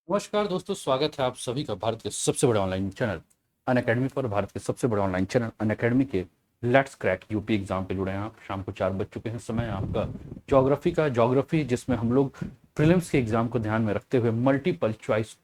नमस्कार दोस्तों, स्वागत है आप सभी का भारत के सबसे बड़े ऑनलाइन चैनल अनअकैडमी पर। भारत के सबसे बड़े ऑनलाइन चैनल अनअकैडमी के लेट्स क्रैक यूपी एग्जाम पे जुड़े हैं आप। शाम को 4 बज चुके हैं। समय है आपका ज्योग्राफी जिसमें हम लोग प्रीलिम्स के एग्जाम को ध्यान में रखते हुए multiple choice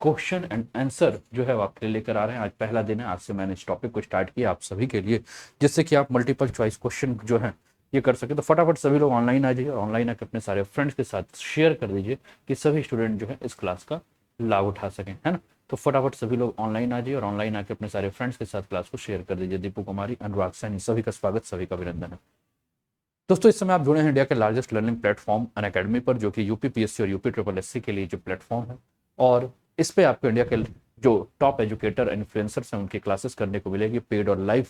question and answer जो है वो आपके लिए लेकर आ रहे हैं। आज पहला दिन है, आज से मैंने इस टॉपिक को स्टार्ट किया आप सभी के लिए, जिससे कि आप मल्टीपल चॉइस क्वेश्चन जो है ये कर सके। तो फटाफट सभी लोग ऑनलाइन आ जाइए और ऑनलाइन आकर अपने सारे फ्रेंड्स के साथ शेयर कर दीजिए कि सभी स्टूडेंट जो है इस क्लास का लाभ उठा सकें, है ना। तो फटाफट सभी लोग ऑनलाइन आ जाइए और ऑनलाइन आकर अपने सारे फ्रेंड्स के साथ क्लास को शेयर कर दीजिए। दीपू कुमारी, अनुराग सैनी, सभी का स्वागत, सभी का अभिनंदन है। दोस्तों, इस समय आप जुड़े हैं इंडिया के लार्जेस्ट लर्निंग प्लेटफॉर्म अनअकैडमी पर, जो कि यूपी पीएससी और यूपी ट्रिपल एससी के लिए जो प्लेटफॉर्म है। और इस पे आपको इंडिया के जो टॉप एजुकेटर इन्फ्लुएंसर्स हैं उनकी क्लासेस करने को मिलेगी। पेड और लाइव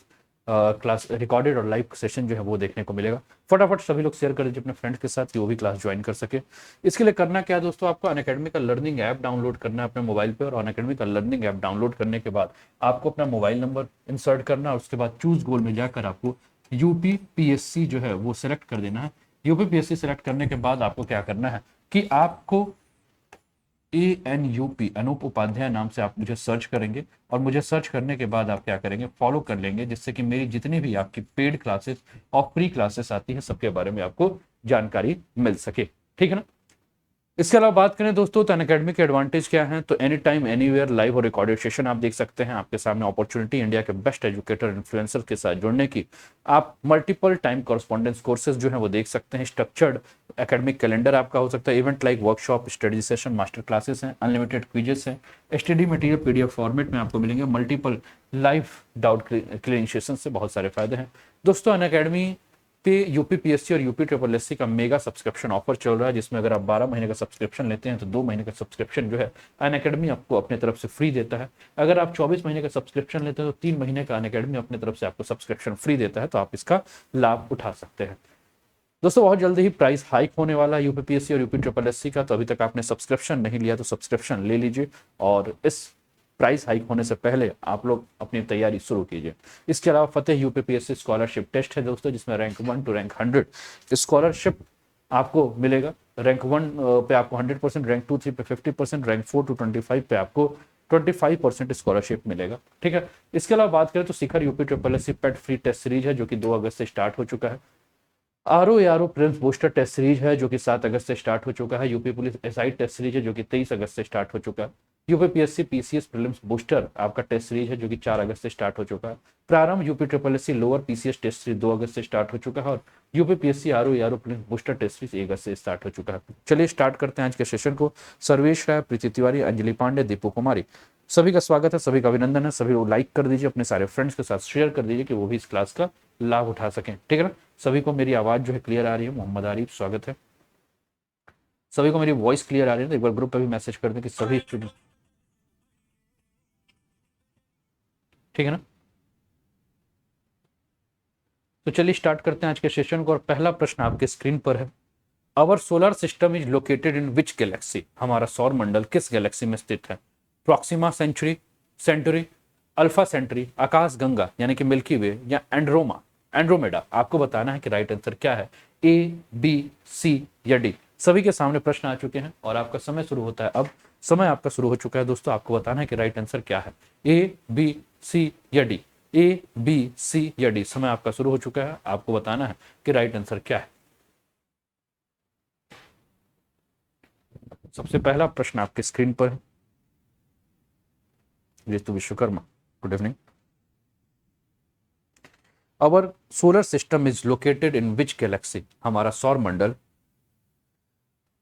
क्लास, रिकॉर्डेड और लाइव सेशन जो है वो देखने को मिलेगा। फटाफट सभी लोग शेयर कर दीजिए अपने फ्रेंड्स के साथ कि वो भी क्लास ज्वाइन कर सके। इसके लिए करना क्या है दोस्तों, आपको अनअकैडमी का लर्निंग ऐप डाउनलोड करना है अपने मोबाइल पे। और अनअकैडमी का लर्निंग ऐप डाउनलोड करने के बाद आपको अपना मोबाइल नंबर इंसर्ट करना और उसके बाद चूज गोल में जाकर आपको यूपीपीएससी जो है वो सिलेक्ट कर देना है। यूपीपीएससी सिलेक्ट करने के बाद आपको क्या करना है कि आपको ANUP अनूप उपाध्याय नाम से आप मुझे सर्च करेंगे और मुझे सर्च करने के बाद आप क्या करेंगे, फॉलो कर लेंगे, जिससे कि मेरी जितनी भी आपकी पेड क्लासेस और फ्री क्लासेस आती है सबके बारे में आपको जानकारी मिल सके। ठीक है ना। इसके अलावा बात करें दोस्तों तो अनअकैडमी के एडवांटेज क्या हैं, तो एनी टाइम एनीवेयर लाइव और रिकॉर्डेड सेशन आप देख सकते हैं। आपके सामने अपॉर्चुनिटी इंडिया के बेस्ट एजुकेटर इन्फ्लुएंसर के साथ जुड़ने की। आप मल्टीपल टाइम कॉरेस्पॉन्डेंस कोर्सेज जो है वो देख सकते हैं। स्ट्रक्चर्ड एकेडमिक कैलेंडर आपका हो सकता है। Event like workshop, study session, master classes हैं, अनलिमिटेड क्विजेस हैं। स्टडी मटेरियल पीडीएफ फॉर्मेट में आपको मिलेंगे। मल्टीपल लाइव डाउट क्लियरेंशिएशन से बहुत सारे फायदे हैं दोस्तों। अनअकैडमी पे यूपीपीएससी और यूपी ट्रिपल एससी का मेगा सब्सक्रिप्शन ऑफर चल रहा है, जिसमें अगर आप 12 महीने का सब्सक्रिप्शन लेते हैं तो 2 महीने का सब्सक्रिप्शन जो है अनअकैडमी आपको अपने तरफ से फ्री देता है। अगर आप 24 महीने का सब्सक्रिप्शन लेते हैं तो 3 महीने का अनअकैडमी अपने तरफ से आपको सब्सक्रिप्शन फ्री देता है, तो आप इसका लाभ उठा सकते हैं। दोस्तों, बहुत जल्दी ही प्राइस हाइक होने वाला है यूपीपीएससी और यूपी ट्रिपल एससी का, तो अभी तक आपने सब्सक्रिप्शन नहीं लिया तो सब्सक्रिप्शन ले लीजिए और इस प्राइस हाइक होने से पहले आप लोग अपनी तैयारी शुरू कीजिए। इसके अलावा फतेह यूपीपीएससी स्कॉलरशिप टेस्ट है दोस्तों, जिसमें रैंक 1 टू रैंक 100 स्कॉलरशिप आपको मिलेगा। रैंक 1 पे आपको 100%, रैंक 2 3 पे 50%, रैंक 4 टू 25 पे आपको 25% स्कॉलरशिप मिलेगा। ठीक है। इसके अलावा बात करें तो Shikhar UP triple SC PET free test series है, जो कि 2 अगस्त से स्टार्ट हो चुका है। RO prelims booster test series है, जो कि 7 अगस्त से स्टार्ट हो चुका है। UP police SI test series है, जो कि 23 अगस्त से स्टार्ट हो चुका है। यूपीपीएससी पीसीएस प्रीलिम्स बूस्टर आपका टेस्ट सीरीज है, जो कि 4 अगस्त से स्टार्ट हो चुका है। प्रारंभ UP triple SC lower PCS test series 2 अगस्त से स्टार्ट हो चुका है और UPPSC RO prelims booster test series 1 अगस्त से स्टार्ट हो चुका है। चलिए स्टार्ट करते हैं आज के सेशन को। सर्वेश राय, प्रीति तिवारी, अंजलि पांडे, दीपू कुमारी, सभी का स्वागत है, सभी का अभिनंदन है। सभी लोग लाइक कर दीजिए, अपने सारे फ्रेंड्स के साथ शेयर कर दीजिए कि वो भी इस क्लास का लाभ उठा सकें। ठीक है ना। सभी को मेरी आवाज जो है क्लियर आ रही है। मोहम्मद आरिफ, स्वागत है। सभी को मेरी वॉइस क्लियर आ रही है, तो एक बार ग्रुप पे भी मैसेज कर दें कि सभी स्टूडेंट, ठीक है ना। तो चलिए स्टार्ट करते हैं आज के सेशन को और पहला प्रश्न आपके स्क्रीन पर है। Our solar system is located in which galaxy, हमारा सौर मंडल किस गैलेक्सी में स्थित है। प्रॉक्सिमा सेंचुरी, अल्फा सेंचुरी, आकाश गंगा यानी कि मिल्की वे, या एंड्रोमेडा। आपको बताना है कि राइट आंसर क्या है, A, B, C या D। सभी के सामने प्रश्न आ चुके हैं और आपका समय शुरू होता है। अब समय आपका शुरू हो चुका है दोस्तों, आपको बताना है कि राइट आंसर क्या है, A, B, C या D। A, B, C या D, समय आपका शुरू हो चुका है। आपको बताना है कि राइट आंसर क्या है। सबसे पहला प्रश्न आपके स्क्रीन पर है। Ritu Vishwakarma, good evening. Our solar system is located in which galaxy, हमारा सौर मंडल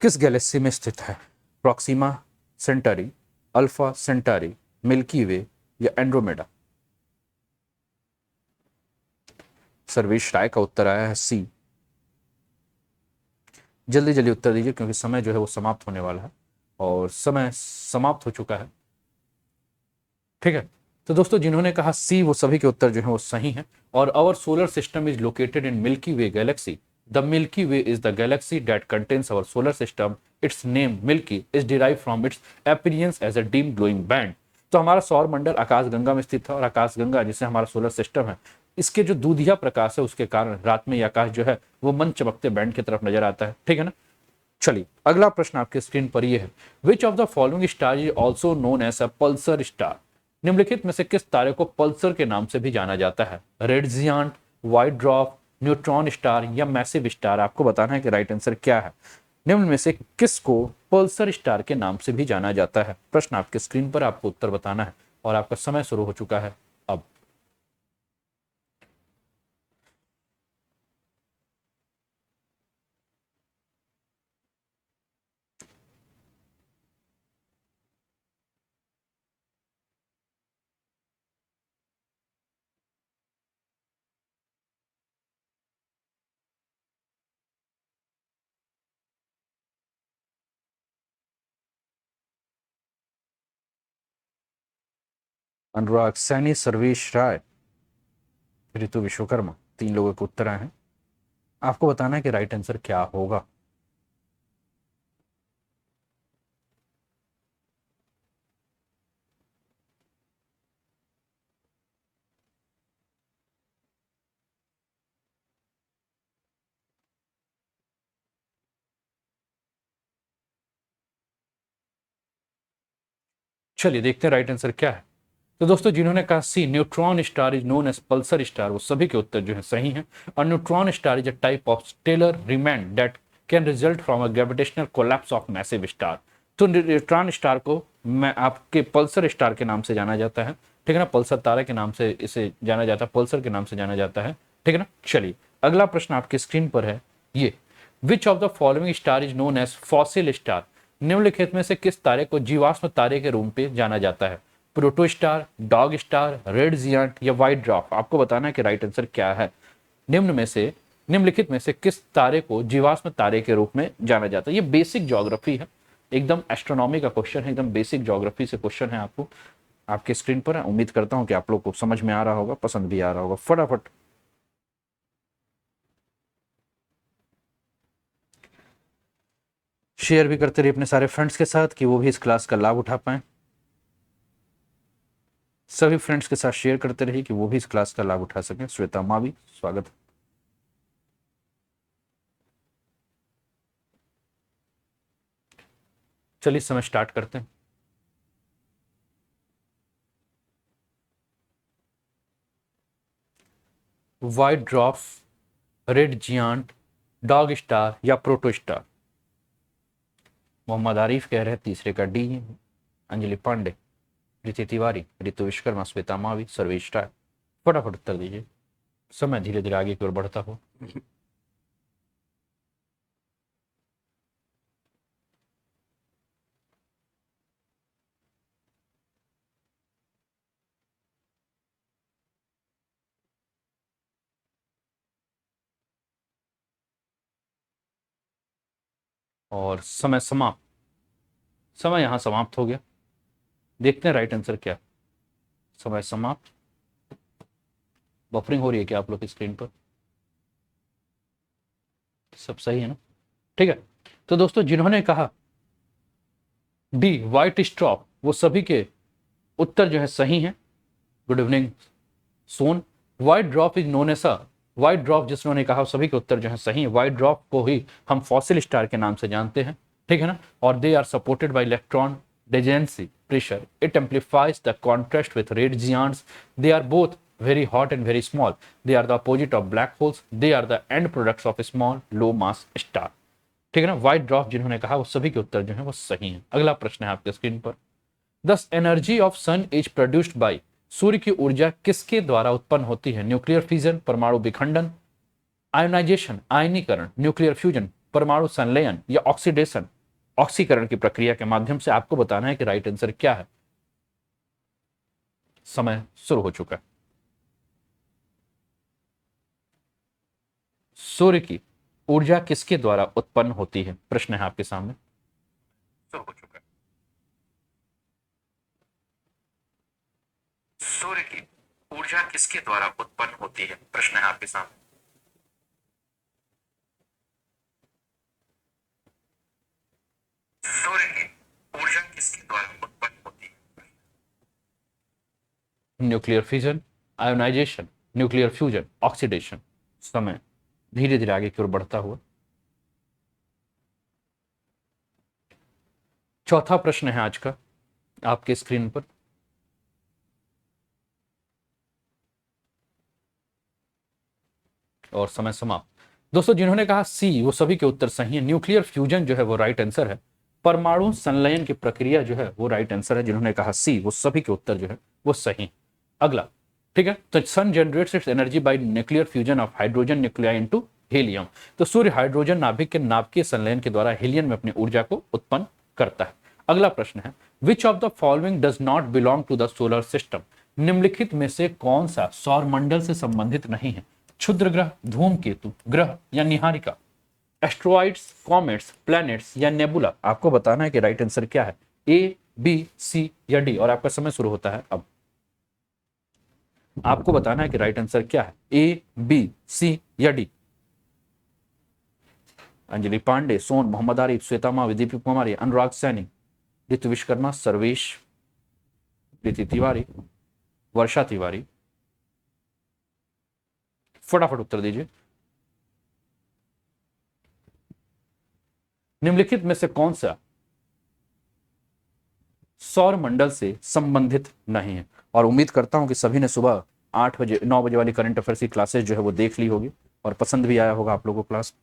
किस गैलेक्सी में स्थित है। प्रॉक्सिमा सेंटारी, अल्फा सेंटारी, मिल्की वे या एंड्रोमेडा। सर्वेश राय का उत्तर आया है सी। जल्दी जल्दी उत्तर दीजिए क्योंकि समय जो है वो समाप्त होने वाला है और समय समाप्त हो चुका है। ठीक है। तो दोस्तों, जिन्होंने कहा सी वो सभी के उत्तर जो है वो सही हैं। और our solar system is located in milky way galaxy. The milky way is the galaxy that contains our solar system. Its name milky is derive from its appearance as a dim glowing band. तो हमारा सौर मंडल आकाशगंगा में स्थित है और आकाशगंगा जिसे हमारा सोलर सिस्टम है, इसके जो दूधिया प्रकाश है उसके कारण रात में आकाश जो है वो मन चमकते बैंड की तरफ नजर आता है। ठीक है ना। चलिए अगला प्रश्न आपके स्क्रीन पर यह है, which of the following star is also known as a pulsar star. निम्नलिखित में से किस तारे को पल्सर के नाम से भी जाना जाता है? Red giant, white dwarf, neutron star या मैसिव स्टार। आपको बताना है कि राइट आंसर क्या है। निम्न में से किसको पल्सर स्टार के नाम से भी जाना जाता है? प्रश्न आपके स्क्रीन पर, आपको उत्तर बताना है और आपका समय शुरू हो चुका है अब। अनुराग सैनी, सर्वेश राय, ऋतु विश्वकर्मा, 3 लोगों के उत्तर आए हैं। आपको बताना है कि राइट आंसर क्या होगा। चलिए देखते हैं राइट आंसर क्या है। तो दोस्तों जिन्होंने कहा C, neutron star is known as pulsar star, वो सभी के उत्तर जो है सही हैं। और neutron star is a type of stellar remnant that can result from a gravitational collapse of massive star. तो न्यूट्रॉन स्टार को मैं आपके पल्सर स्टार के नाम से जाना जाता है, ठीक है ना। पल्सर तारा के नाम से इसे जाना जाता है, पल्सर के नाम से जाना जाता है, ठीक है ना। चलिए अगला प्रश्न आपकी स्क्रीन पर है ये, which of the following star is known as fossil star. निम्नलिखित में से किस तारे को जीवाश्म तारे के रूप में जाना जाता है? Proto star, dog star, red giant या व्हाइट ड्वार्फ। आपको बताना है कि राइट आंसर क्या है। निम्नलिखित में से किस तारे को जीवाश्म तारे के रूप में जाना जाता है? ये बेसिक ज्योग्राफी है, एकदम एस्ट्रोनॉमी का क्वेश्चन है, एकदम बेसिक ज्योग्राफी से क्वेश्चन है। आपको आपके स्क्रीन पर है, उम्मीद करता हूं कि आप लोग को समझ में आ रहा होगा, पसंद भी आ रहा होगा। फटाफट शेयर भी करते रहिए अपने सारे फ्रेंड्स के साथ कि वो भी इस क्लास का लाभ उठा पाए। सभी फ्रेंड्स के साथ शेयर करते रहिए कि वो भी इस क्लास का लाभ उठा सकें। श्वेता मावी, स्वागत है। चलिए समय स्टार्ट करते हैं। White dwarf, red giant, dog star या प्रोटो स्टार। मोहम्मद आरिफ कह रहे हैं तीसरे का डी। अंजलि पांडे, प्रीति तिवारी, ऋतु विश्वकर्मा, श्वेता मावी, सर्वेश राय। फटाफट उत्तर दीजिए, समय धीरे धीरे आगे की ओर बढ़ता हो। और समय समाप्त। समय यहां समाप्त हो गया। देखते हैं राइट आंसर क्या। समय समाप्त। बफरिंग हो रही है क्या आप लोग की स्क्रीन पर? सब सही है ना? ठीक है। तो दोस्तों जिन्होंने कहा डी व्हाइट स्ट्रॉप, वो सभी के उत्तर जो है सही हैं। Good evening son. White dwarf is known as a, white dwarf जिन्होंने कहा सभी के उत्तर जो है सही है। व्हाइट ड्रॉप को ही हम फॉसिल स्टार के नाम से जानते हैं, ठीक है ना। और they are supported by electron degeneracy pressure, it amplifies the contrast with red giants, they are both very hot and very small, they are the opposite of black holes, they are the end products of a small low mass star, ठीक है ना। White dwarf जिन्होंने कहा वो सभी के उत्तर जो है वो सही है। अगला प्रश्न है आपके स्क्रीन पर, this energy of sun is produced by, सूर्य की ऊर्जा किसके द्वारा उत्पन्न होती है? न्यूक्लियर फिजन, परमाणु विखंडन, आयोनाइजेशन आयनीकरण, न्यूक्लियर फ्यूजन, परमाणु संलयन या ऑक्सीडेशन ऑक्सीकरण की प्रक्रिया के माध्यम से। आपको बताना है कि राइट आंसर क्या है। समय शुरू हो चुका है। सूर्य की ऊर्जा किसके द्वारा उत्पन्न होती है? प्रश्न है आपके सामने, शुरू हो चुका है। सूर्य की ऊर्जा किसके द्वारा उत्पन्न होती है? प्रश्न है आपके सामने। सूर्य की ऊर्जा किसके द्वारा उत्पन्न होती है? Nuclear fission, ionization, nuclear fusion, oxidation. समय धीरे धीरे आगे की ओर बढ़ता हुआ। चौथा प्रश्न है आज का आपके स्क्रीन पर। और समय समाप्त। दोस्तों जिन्होंने कहा सी वो सभी के उत्तर सही है। न्यूक्लियर फ्यूजन जो है वो राइट आंसर है। परमाणु संलयन की प्रक्रिया जो है वो राइट आंसर है। जिन्होंने कहा सी वो सभी के उत्तर जो है वो सही। अगला, ठीक है, तो sun generates its energy by nuclear fusion of hydrogen nuclei into helium. तो सूर्य हाइड्रोजन नाभिक के नाभिकीय संलयन के द्वारा हीलियम में अपनी ऊर्जा को उत्पन्न करता है। अगला प्रश्न है which of the following does not belong to the solar system. निम्नलिखित में से कौन सा सौर मंडल से संबंधित नहीं है। क्षुद्र ग्रह, धूमकेतु, ग्रह या निहारिका, एस्ट्रॉइड्स, कॉमेट्स, प्लैनेट्स या नेबुला। आपको बताना है कि राइट आंसर क्या है, ए, बी, सी या डी। और आपका समय शुरू होता है अब। आपको बताना है कि राइट आंसर क्या है, ए, बी, सी या डी। अंजलि पांडे, सोन, मोहम्मद आरिफ, श्वेता मावी, दीपक कुमारी, अनुराग सैनी, ऋतु विश्वकर्मा, सर्वेश, प्रीति तिवारी, वर्षा तिवारी। फटाफट उत्तर दीजिए। निम्नलिखित में से कौन सा सौर मंडल से संबंधित नहीं है। और उम्मीद करता हूं कि सभी ने सुबह 8 बजे 9 बजे वाली करंट अफेयर्स की क्लासेस जो है वो देख ली होगी और पसंद भी आया होगा आप लोगों को क्लास।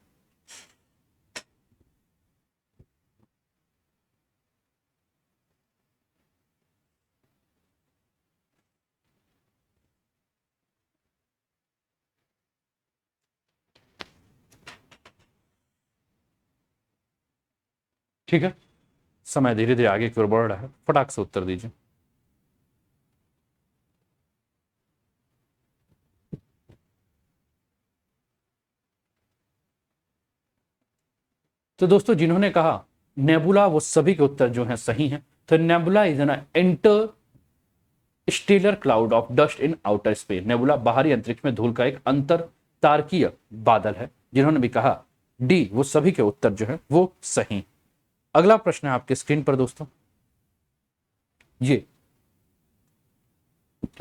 ठीक है, समय धीरे धीरे आगे की ओर बढ़ रहा है, फटाक से उत्तर दीजिए। तो दोस्तों जिन्होंने कहा नेबुला वो सभी के उत्तर जो हैं सही हैं। तो nebula is an interstellar cloud of dust in outer space. Nebula बाहरी अंतरिक्ष में धूल का एक अंतर तारकीय बादल है। जिन्होंने भी कहा डी वो सभी के उत्तर जो है वो सही। अगला प्रश्न है आपके स्क्रीन पर दोस्तों, ये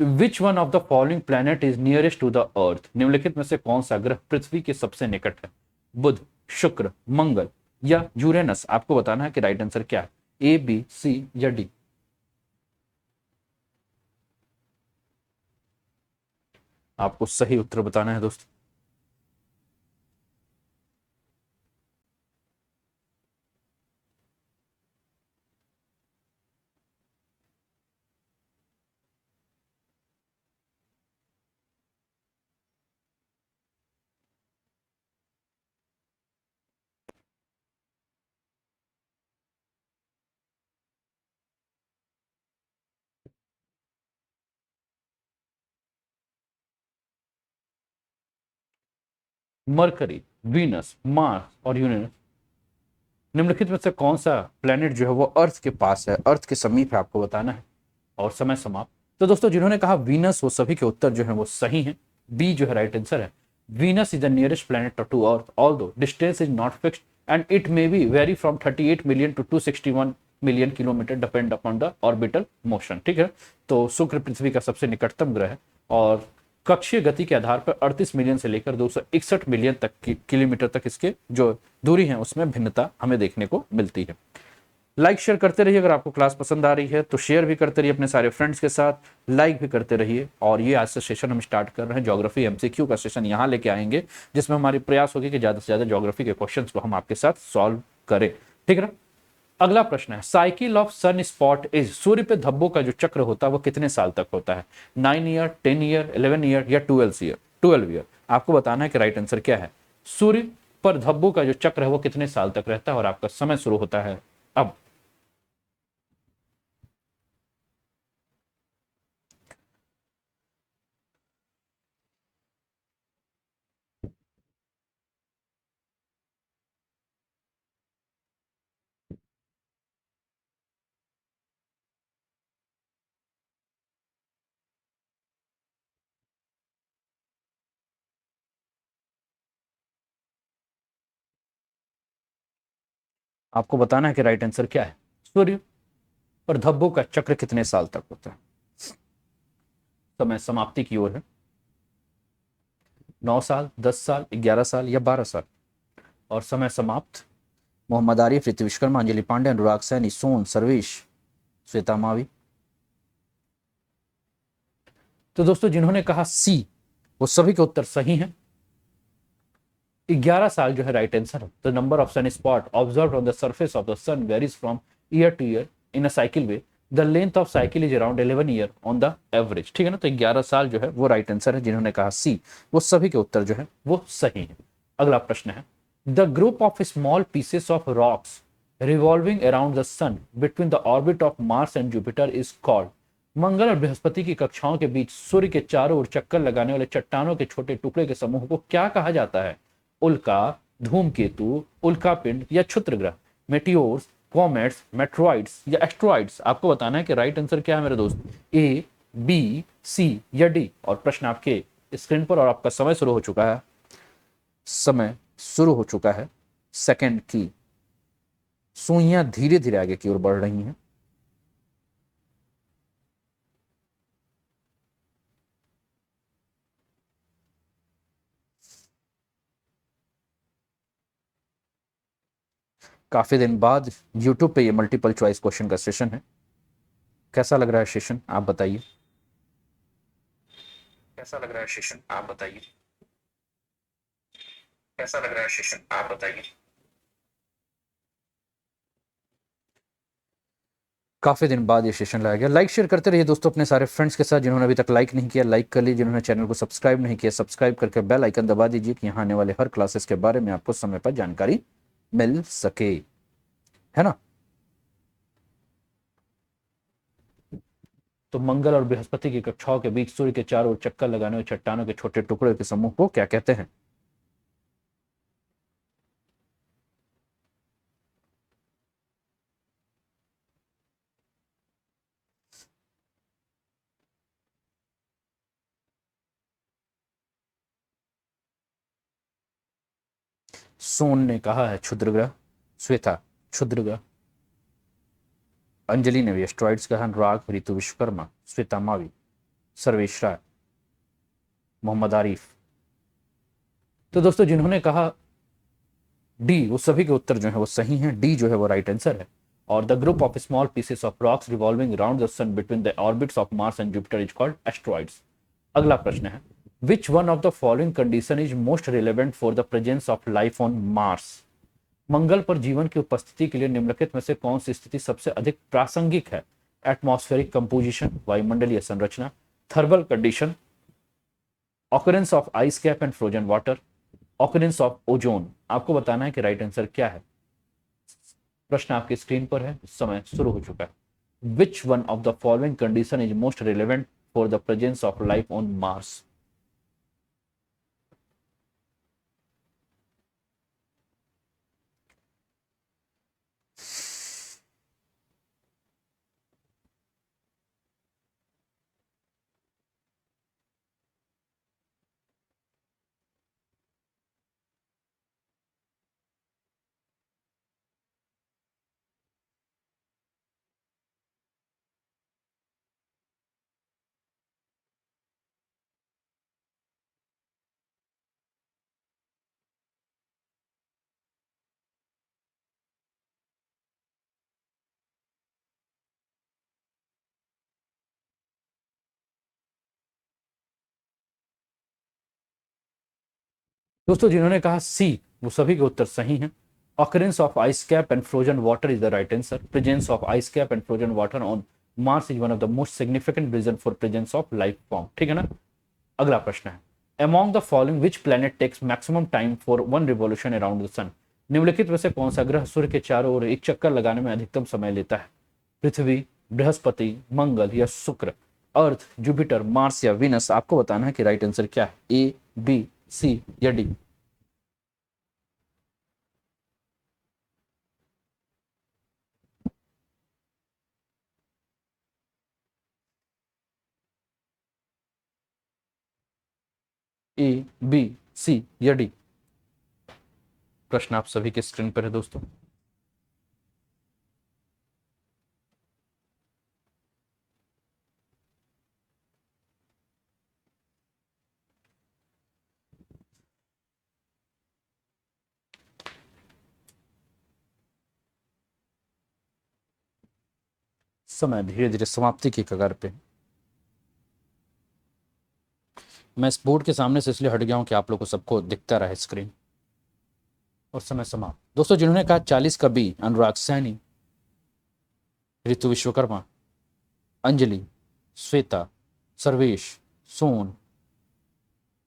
which one of the following planet is nearest to the earth. निम्नलिखित में से कौन सा ग्रह पृथ्वी के सबसे निकट है। बुध, शुक्र, मंगल या यूरेनस। आपको बताना है कि राइट आंसर क्या है, ए, बी, सी या डी। आपको सही उत्तर बताना है दोस्तों। मरकरी, वीनस, मार्स और यूरेनस। निम्नलिखित में से कौन सा प्लेनेट जो है वो अर्थ के पास है, अर्थ के समीप है, आपको बताना है। और समय समाप्त। तो दोस्तों जिन्होंने कहा वीनस वो सभी के उत्तर जो है वो सही है। बी जो है राइट आंसर है। Venus is the nearest planet to earth although distance is not fixed and it may be vary from 38 million to 261 million kilometre depend upon the orbital motion. ठीक है, तो शुक्र पृथ्वी का सबसे निकटतम ग्रह है और कक्षीय गति के आधार पर 38 मिलियन से लेकर 261 मिलियन तक की किलोमीटर तक इसके जो दूरी है उसमें भिन्नता हमें देखने को मिलती है। लाइक शेयर करते रहिए। अगर आपको क्लास पसंद आ रही है तो शेयर भी करते रहिए अपने सारे फ्रेंड्स के साथ, लाइक भी करते रहिए। और ये आज से सेशन हम स्टार्ट कर रहे हैं, ज्योग्राफी एमसीक्यू का सेशन यहाँ लेके आएंगे, जिसमें हमारी प्रयास होगी कि ज़्यादा से ज़्यादा ज्योग्राफी के क्वेश्चंस को हम आपके साथ सॉल्व करें। ठीक है ना। अगला प्रश्न है cycle of sun spot is. सूर्य पे धब्बों का जो चक्र होता है वो कितने साल तक होता है, 9 ईयर, 10 ईयर, 11 ईयर या 12 ईयर। 12 ईयर। आपको बताना है कि राइट आंसर क्या है। सूर्य पर धब्बों का जो चक्र है वो कितने साल तक रहता है और आपका समय शुरू होता है अब। आपको बताना है कि राइट आंसर क्या है। सूर्य पर धब्बों का चक्र कितने साल तक होता है। समय समाप्ति की ओर है। 9 साल, 10 साल, 11 साल या 12 साल। और समय समाप्त। मोहम्मद आरिफ, ऋतु विश्वकर्मा, अंजलि पांडे, अनुराग सैनी, सोन, सर्वेश, श्वेता मावी। तो दोस्तों जिन्होंने कहा सी वो सभी के उत्तर सही हैं। 11 साल जो है right answer. The number of sun spot observe on the surface of the sun varies from year to year in a cycle way. The length of cycle is around 11 year on the average. ठीक है ना, तो 11 साल जो है वो right answer है। जिन्होंने कहा सी वो सभी के उत्तर जो है वो सही है। अगला प्रश्न है, the group of small pieces of rocks revolving around the sun between the orbit of Mars and Jupiter is called. मंगल और बृहस्पति की कक्षाओं के बीच सूर्य के चारों ओर चक्कर लगाने वाले चट्टानों के छोटे टुकड़े के समूह को क्या कहा जाता है? उल्का, धूमकेतु, उल्कापिंड या क्षुद्र ग्रह, मेटियोर्स, कॉमेट्स, मेट्रॉइड्स या एस्ट्रॉइड्स। आपको बताना है कि राइट आंसर क्या है मेरे दोस्त, ए, बी, सी या डी। और प्रश्न आपके स्क्रीन पर और आपका समय शुरू हो चुका है। समय शुरू हो चुका है। सेकंड की सुइयां धीरे धीरे आगे की ओर बढ़ रही हैं। काफी दिन बाद YouTube पे ये मल्टीपल चॉइस क्वेश्चन का सेशन है। कैसा लग रहा है सेशन, आप बताइए। कैसा लग रहा है सेशन, आप बताइए। कैसा लग रहा है सेशन, आप बताइए। काफी दिन बाद ये सेशन लाया गया। लाइक शेयर करते रहिए दोस्तों अपने सारे फ्रेंड्स के साथ। जिन्होंने अभी तक लाइक नहीं किया लाइक कर लीजिए। जिन्होंने चैनल को सब्सक्राइब नहीं किया सब्सक्राइब करके बेल आइकन दबा दीजिए कि यहाँ आने वाले हर क्लासेस के बारे में आपको समय पर जानकारी मिल सके, है ना। तो मंगल और बृहस्पति की कक्षाओं के बीच सूर्य के चारों ओर चक्कर लगाने वाले चट्टानों के छोटे टुकड़े के समूह को क्या कहते हैं? सोन ने कहा है क्षुद्र ग्रह, श्वेता क्षुद्र ग्रह, अंजलि ने भी एस्ट्रॉइड्स कहा, अनुराग, ऋतु विश्वकर्मा, श्वेता मावी, सर्वेश राय, मोहम्मद आरिफ। तो दोस्तों जिन्होंने कहा डी वो सभी के उत्तर जो है वो सही हैं। डी जो है वो राइट आंसर है। और the group of small pieces of rocks revolving around the sun between the orbits of Mars and Jupiter is called asteroids. अगला प्रश्न है, which one of the following condition is most relevant for the presence of life on Mars. मंगल पर जीवन की उपस्थिति के लिए निम्नलिखित में से कौन सी स्थिति सबसे अधिक प्रासंगिक है? एटमॉस्फेरिक कंपोजिशन, वायुमंडलीय संरचना, thermal condition, occurrence of ice cap and frozen water, occurrence of ozone. आपको बताना है कि राइट आंसर क्या है। प्रश्न आपकी स्क्रीन पर है, समय शुरू हो चुका है। Which one of the following condition is most relevant for the presence of life on Mars? दोस्तों जिन्होंने कहा सी वो सभी के उत्तर सही हैं। Occurrence of ice cap and frozen water is the right answer. Presence of ice cap and frozen water on Mars is one of the most significant reason for presence of life form. ठीक है ना। अगला प्रश्न है, among the following which planet takes maximum time for one revolution around the sun. निम्नलिखित में से कौन सा ग्रह सूर्य के चारों ओर एक चक्कर लगाने में अधिकतम समय लेता है? पृथ्वी, बृहस्पति, मंगल या शुक्र, अर्थ, जुपिटर, मार्स या विनस। आपको बताना है कि राइट आंसर क्या है, ए, बी, सी या डी। ए, बी, सी या डी। प्रश्न आप सभी के स्क्रीन पर है दोस्तों। समय धीरे धीरे समाप्ति की कगार पे। मैं इस बोर्ड के सामने से इसलिए हट गया हूं कि आप लोगों को सबको दिखता रहे स्क्रीन। और समय समाप्त। दोस्तों, जिन्होंने कहा 40 कवि, अनुराग सैनी, ऋतु विश्वकर्मा, अंजलि, श्वेता, सर्वेश, सोन,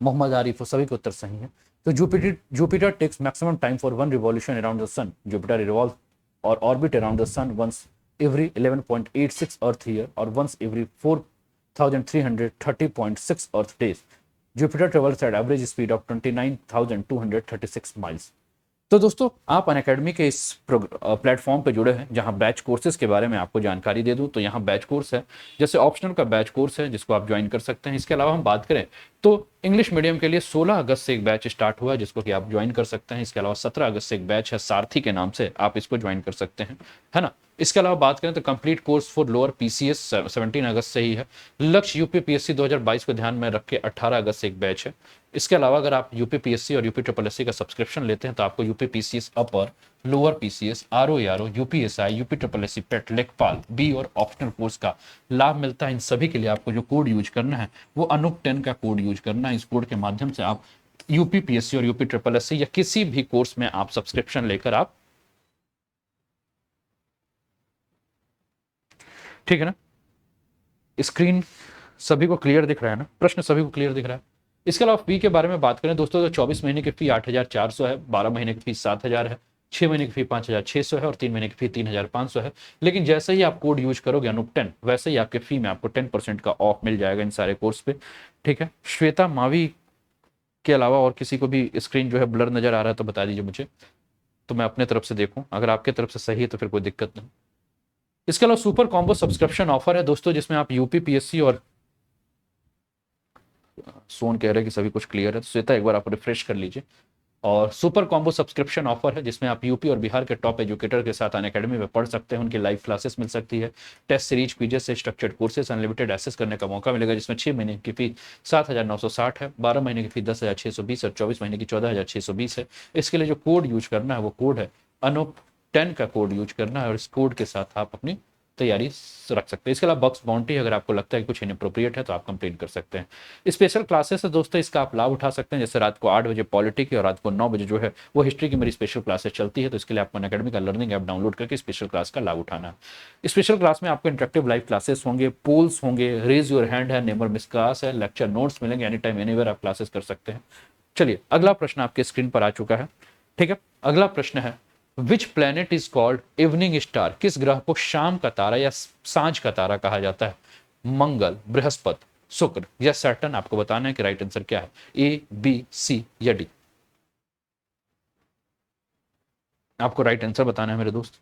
मोहम्मद आरिफ, वो सभी के उत्तर सही है। तो Jupiter takes maximum time for one revolution around the sun. Jupiter revolve और orbit around the sun once every 11.86 earth year or once every 4330.6 earth days. Jupiter travels at average speed of 29,236 miles. तो दोस्तों, आप Unacademy के इस platform पे जुड़े हैं जहां बैच कोर्सेज के बारे में आपको जानकारी दे दूं, तो यहाँ बैच कोर्स है, जैसे ऑप्शनल का बैच कोर्स है जिसको आप ज्वाइन कर सकते हैं। इसके अलावा हम बात करें तो इंग्लिश मीडियम के लिए 16 अगस्त से एक बैच स्टार्ट हुआ है जिसको कि आप ज्वाइन कर सकते हैं। इसके अलावा 17 अगस्त से एक बैच है सारथी के नाम से, आप इसको ज्वाइन कर सकते हैं, है ना। इसके अलावा बात करें तो complete course for lower PCS 17 अगस्त से ही है। लक्ष्य यूपीपीएससी 2022 को ध्यान में रख के 18 अगस्त से एक बैच है। इसके अलावा अगर आप यूपीपीएससी और यूपी ट्रिपल एससी का सब्सक्रिप्शन लेते हैं तो आपको UPPCS upper, lower PCS, RO, UPSI, UP triple SC, PET, Lekhpal, B और ऑप्शनल कोर्स का लाभ मिलता है। इन सभी के लिए आपको जो कोड यूज करना है वो अनूप 10 का कोड यूज करना है। इस कोड के माध्यम से आप यूपीपीएससी और यूपी ट्रिपल एससी या किसी भी कोर्स में आप सब्सक्रिप्शन लेकर आप, ठीक है ना। स्क्रीन सभी को क्लियर दिख रहा है ना, प्रश्न सभी को क्लियर दिख रहा है। इसके अलावा फी के बारे में बात करें दोस्तों, तो 24 महीने की फी 8,400 है, 12 महीने की फी 7,000 है, 6 महीने की फी 5,600 है और 3 महीने की फी 3,500 है। लेकिन जैसे ही आप कोड यूज करोगे अनूप 10, वैसे ही आपके फी में आपको 10% का ऑफ मिल जाएगा इन सारे कोर्स पे, ठीक है। श्वेता, मावी के अलावा और किसी को भी स्क्रीन जो है ब्लर नजर आ रहा है तो बता दीजिए मुझे, तो मैं अपने तरफ से देखूं। अगर आपके तरफ से सही है तो फिर कोई दिक्कत नहीं। इसके अलावा सुपर कॉम्बो सब्सक्रिप्शन ऑफर है दोस्तों, जिसमें आप यूपीपीएससी और सोन कह रहे हैं कि सभी कुछ क्लियर है, तो श्वेता एक बार आप रिफ्रेश कर लीजिए। और सुपर कॉम्बो सब्सक्रिप्शन ऑफर है जिसमें आप यूपी और बिहार के टॉप एजुकेटर के साथ अनअकैडमी में पढ़ सकते हैं। उनकी लाइव क्लासेस मिल सकती है, टेस्ट सीरीज, पीजीएस से स्ट्रक्चर्ड कोर्सेज अनलिमिटेड एक्सेस करने का मौका मिलेगा, जिसमें 6 महीने की फी 7,960 है, 12 महीने की फी 10,620 और 24 महीने की 14,620 है। इसके लिए जो कोड यूज करना है वो कोड है अनूप 10 का कोड यूज करना है और इस कोड के साथ आप अपनी तैयारी रख सकते हैं। इसके अलावा बक्स बाउंड्री, अगर आपको लगता है कि कुछ इनअप्रोप्रिएट है तो आप कंप्लेन कर सकते हैं। स्पेशल क्लासेस है दोस्तों, इसका आप लाभ उठा सकते हैं। जैसे रात को 8 बजे पॉलिटी की और रात को 9 बजे जो है वो हिस्ट्री की मेरी स्पेशल क्लासेस चलती है, तो इसके लिए आपको अनअकैडमी का लर्निंग ऐप डाउनलोड करके स्पेशल क्लास का लाभ उठाना है। स्पेशल क्लास में आपको इंटरेक्टिव लाइव क्लासेस होंगे, पोल्स होंगे, रेज योर हैंड है, नेवर मिस क्लास है, लेक्चर नोट्स मिलेंगे, एनी टाइम एनीवेयर आप क्लासेस कर सकते हैं। चलिए, अगला प्रश्न आपके स्क्रीन पर आ चुका है, ठीक है। अगला प्रश्न है, which planet is called evening star. किस ग्रह को शाम का तारा या सांझ का तारा कहा जाता है? मंगल, बृहस्पति, शुक्र या सैटर्न। आपको बताना है कि राइट आंसर क्या है, ए, बी, सी या डी। आपको राइट आंसर बताना है मेरे दोस्त।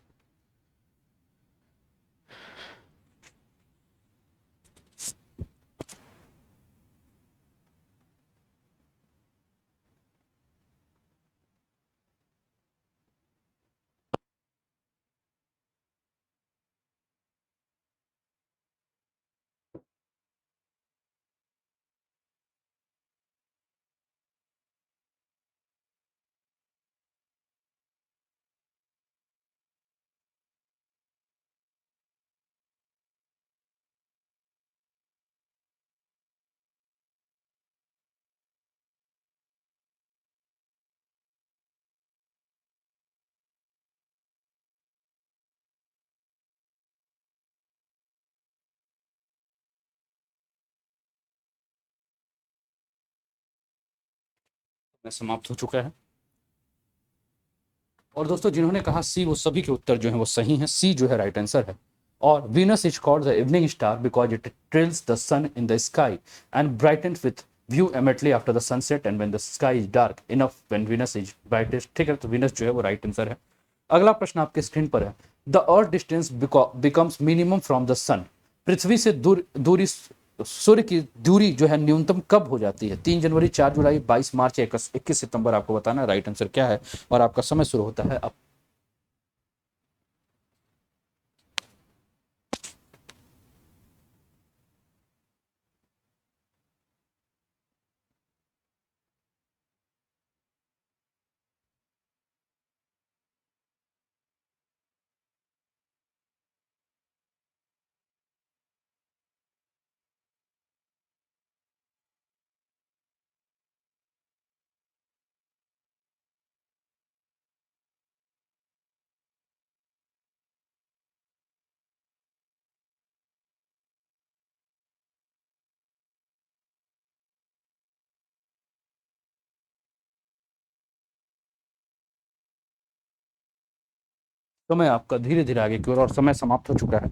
मैं समाप्त हो चुका है। और दोस्तों, जिन्होंने कहा सी, वो सभी के उत्तर जो है वो सही हैं। सी जो है राइट आंसर है। और Venus is called the evening star because it trails the sun in the sky and brightens with view immediately after the sunset and when the sky is dark enough when Venus is brightest, ठीक है। तो Venus जो है वो right answer है। अगला प्रश्न आपके स्क्रीन पर है, the earth distance becomes minimum from the sun. पृथ्वी से दूरी, सूर्य की दूरी जो है न्यूनतम कब हो जाती है? 3 जनवरी, 4 जुलाई, 22 मार्च या 21 सितंबर। आपको बताना है राइट आंसर क्या है और आपका समय शुरू होता है अब। समय आपका धीरे धीरे आगे की ओर, और समय समाप्त हो चुका है।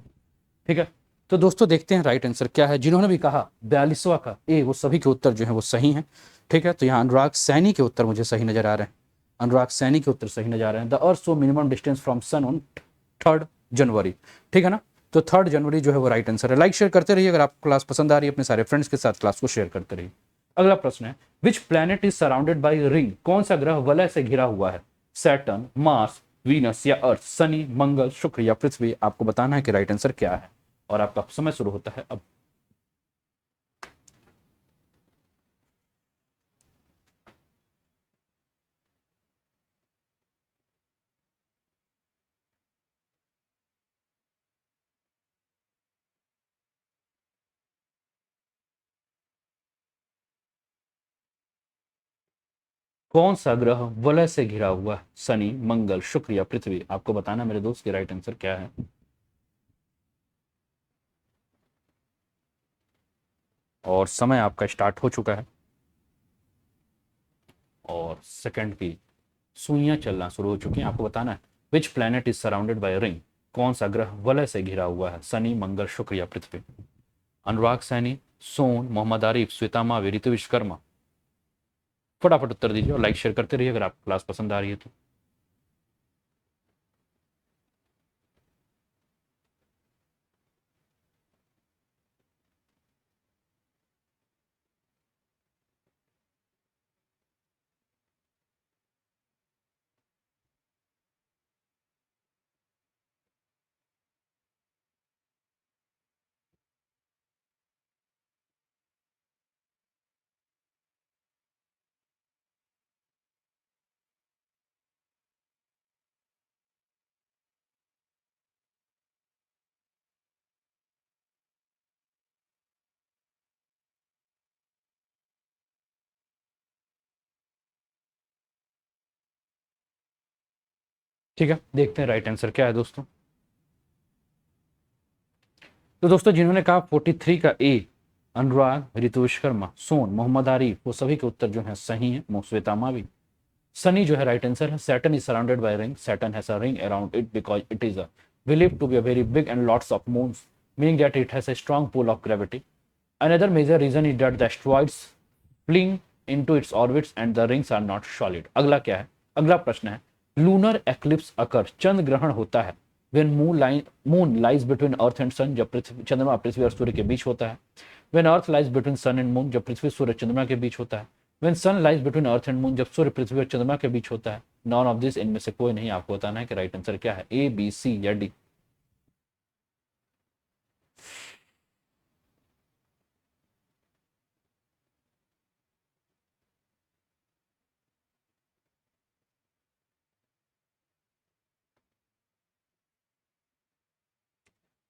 ठीक है, तो दोस्तों देखते हैं राइट आंसर क्या है। जिन्होंने भी कहा 42वां का ए, वो सभी के उत्तर जो है वो सही है। ठीक है, तो यहाँ अनुराग सैनी के उत्तर मुझे सही नजर आ रहे हैं। अनुराग सैनी के उत्तर सही नजर आ रहे हैं। The earth so minimum distance from sun on 3 January. ठीक है ना, तो 3 जनवरी जो है वो राइट आंसर है। लाइक शेयर करते रहिए, अगर आपको क्लास पसंद आ रही है अपने सारे फ्रेंड्स के साथ क्लास को शेयर करते रहिए। अगला प्रश्न है, which planet is surrounded by ring? कौन सा ग्रह वलय से घिरा हुआ है? सैटर्न, मार्स, वीनस या अर्थ? शनि, मंगल, शुक्र या पृथ्वी? आपको बताना है कि राइट आंसर क्या है, और आपका समय शुरू होता है अब। कौन सा ग्रह वलय से घिरा हुआ है? शनि, मंगल, शुक्र या पृथ्वी? आपको बताना मेरे दोस्त की राइट आंसर क्या है, और समय आपका स्टार्ट हो चुका है, और सेकंड की सुइयां चलना शुरू हो चुकी हैं। आपको बताना है which planet is surrounded by ring? कौन सा ग्रह वलय से घिरा हुआ है? शनि, मंगल, शुक्र या पृथ्वी? अनुराग सैनी, सोन, मोहम्मद आरिफ, श्वेता मावी, ऋतु विश्वकर्मा? फटाफट उत्तर दीजिए और लाइक शेयर करते रहिए अगर आपको क्लास पसंद आ रही है तो। ठीक है, देखते हैं राइट आंसर क्या है दोस्तों। तो दोस्तों जिन्होंने कहा 43 का ए, अनुराग, ऋतु विश्वकर्मा, सोन, मोहम्मद आरिफ, वो सभी के उत्तर जो है सही है। श्वेता मावी, सनी जो है राइट आंसर है। Saturn is surrounded by ring. Saturn has a ring around it because it is believed to be a very big and lots of moons, meaning that it has a strong pull of gravity. Another major reason is that the asteroids fling into its orbits and the rings are not solid. अगला क्या है? अगला प्रश्न है, lunar eclipse occur, चंद्र ग्रहण होता है when moon lies between earth and sun, जब पृथ्वी चंद्रमा पृथ्वी और सूर्य के बीच होता है। when earth lies between sun and moon, जब पृथ्वी सूर्य चंद्रमा के बीच होता है। when sun lies between earth and moon, जब सूर्य पृथ्वी और चंद्रमा के बीच होता है। नॉन ऑफ दिस, इनमें से कोई नहीं। आपको बताना है कि राइट आंसर क्या है, ए, बी, सी या डी।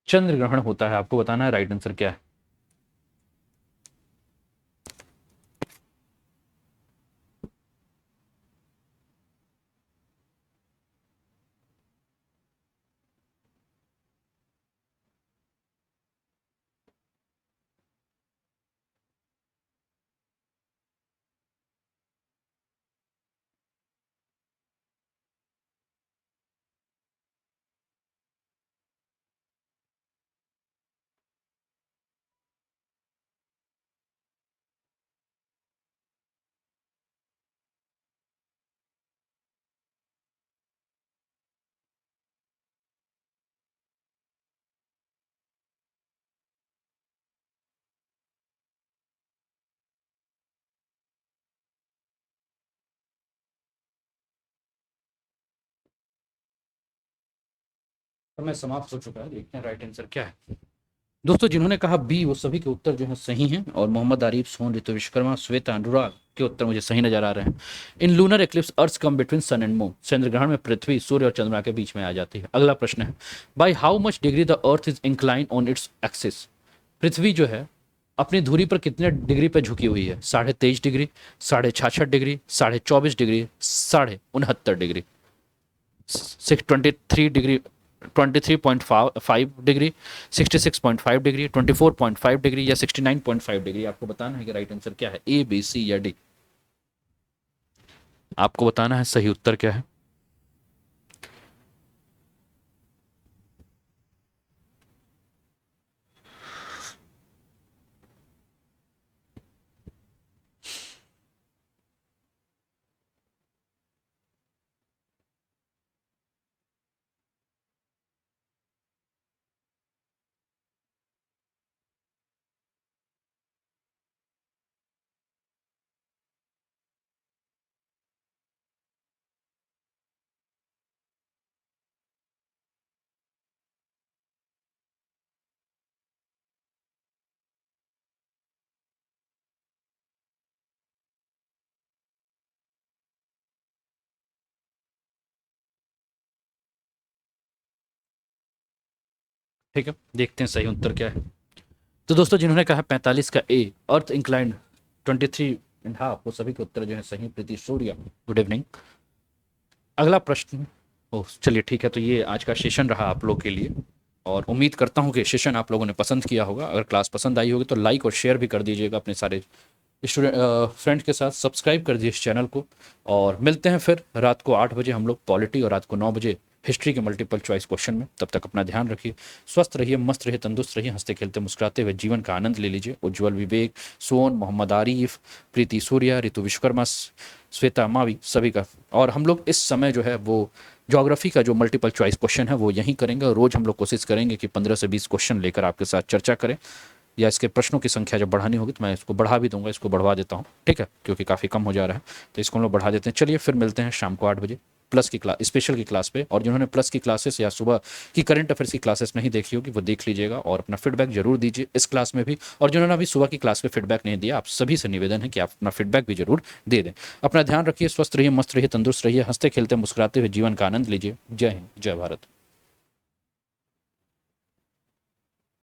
चंद्र ग्रहण होता है, आपको बताना है राइट आंसर क्या है। समय समाप्त हो चुका है, देखते हैं राइट आंसर क्या है। दोस्तों जिन्होंने कहा बी, वो सभी के उत्तर जो है सही हैं, और मोहम्मद आरिफ, सोन, ऋतु विश्वकर्मा, श्वेता, अनुराग के उत्तर मुझे सही नजर आ रहे हैं। In lunar eclipse earth come between sun and moon, चंद्र ग्रहण में पृथ्वी, सूर्य और चंद्रमा के बीच में आ जाती है। अगला प्रश्न है, by how much degree the earth is incline on its axis? पृथ्वी जो है अपनी धुरी पर कितने डिग्री पर झुकी हुई है? 23.5 degree, 66.5 degree, 24.5 degree, 69.5 degree, 623 degree, 23.5 degree, 66.5 degree, 24.5 degree या 69.5 डिग्री? आपको बताना है कि राइट आंसर क्या है, ए, बी, सी या डी। आपको बताना है सही उत्तर क्या है। ठीक है, देखते हैं सही उत्तर क्या है। तो दोस्तों जिन्होंने कहा 45 का ए, अर्थ इंक्लाइंड 23.5, वो सभी के उत्तर जो है सही। प्रीति सूर्या, गुड इवनिंग। अगला प्रश्न, ओह चलिए ठीक है, तो ये आज का सेशन रहा आप लोग के लिए, और उम्मीद करता हूँ कि सेशन आप लोगों ने पसंद किया होगा। अगर क्लास पसंद आई होगी तो लाइक और शेयर भी कर दीजिएगा अपने सारे स्टूडेंट फ्रेंड के साथ, सब्सक्राइब कर दीजिए इस चैनल को। और मिलते हैं फिर रात को 8 बजे हम लोग पॉलिटी, और रात को 9 बजे हिस्ट्री के मल्टीपल चॉइस क्वेश्चन में। तब तक अपना ध्यान रखिए, स्वस्थ रहिए, मस्त रहिए, तंदुरुस्त रहिए, हंसते खेलते मुस्कुराते हुए जीवन का आनंद ले लीजिए। उज्ज्वल विवेक, सोन, मोहम्मद आरिफ, प्रीति सूर्या, ऋतु विश्वकर्मा, श्वेता मावी, सभी का। और हम लोग इस समय जो है वो ज्योग्राफी का जो मल्टीपल चॉइस क्वेश्चन है वो यहीं करेंगे, और रोज़ हम लोग कोशिश करेंगे कि 15 से 20 क्वेश्चन लेकर आपके साथ चर्चा करें, या इसके प्रश्नों की संख्या जब बढ़ानी होगी तो मैं इसको बढ़ा भी दूंगा, इसको बढ़वा देता हूँ, ठीक है, क्योंकि काफ़ी कम हो जा रहा है, तो इसको हम लोग बढ़ा देते हैं। चलिए फिर मिलते हैं शाम को 8 बजे प्लस की क्लास, स्पेशल की क्लास पे। और जिन्होंने प्लस की क्लासेस या सुबह की करंट अफेयर्स की क्लासेस नहीं देखी होगी वो देख लीजिएगा, और अपना फीडबैक जरूर दीजिए इस क्लास में भी। और जिन्होंने अभी सुबह की क्लास पे फीडबैक नहीं दिया, आप सभी से निवेदन है कि आप अपना फीडबैक भी जरूर दे दें। अपना ध्यान रखिए, स्वस्थ रहिए, मस्त रहिए, तंदुरुस्त रहिए, हंसते खेलते मुस्कुराते हुए जीवन का आनंद लीजिए। जय हिंद, जय भारत।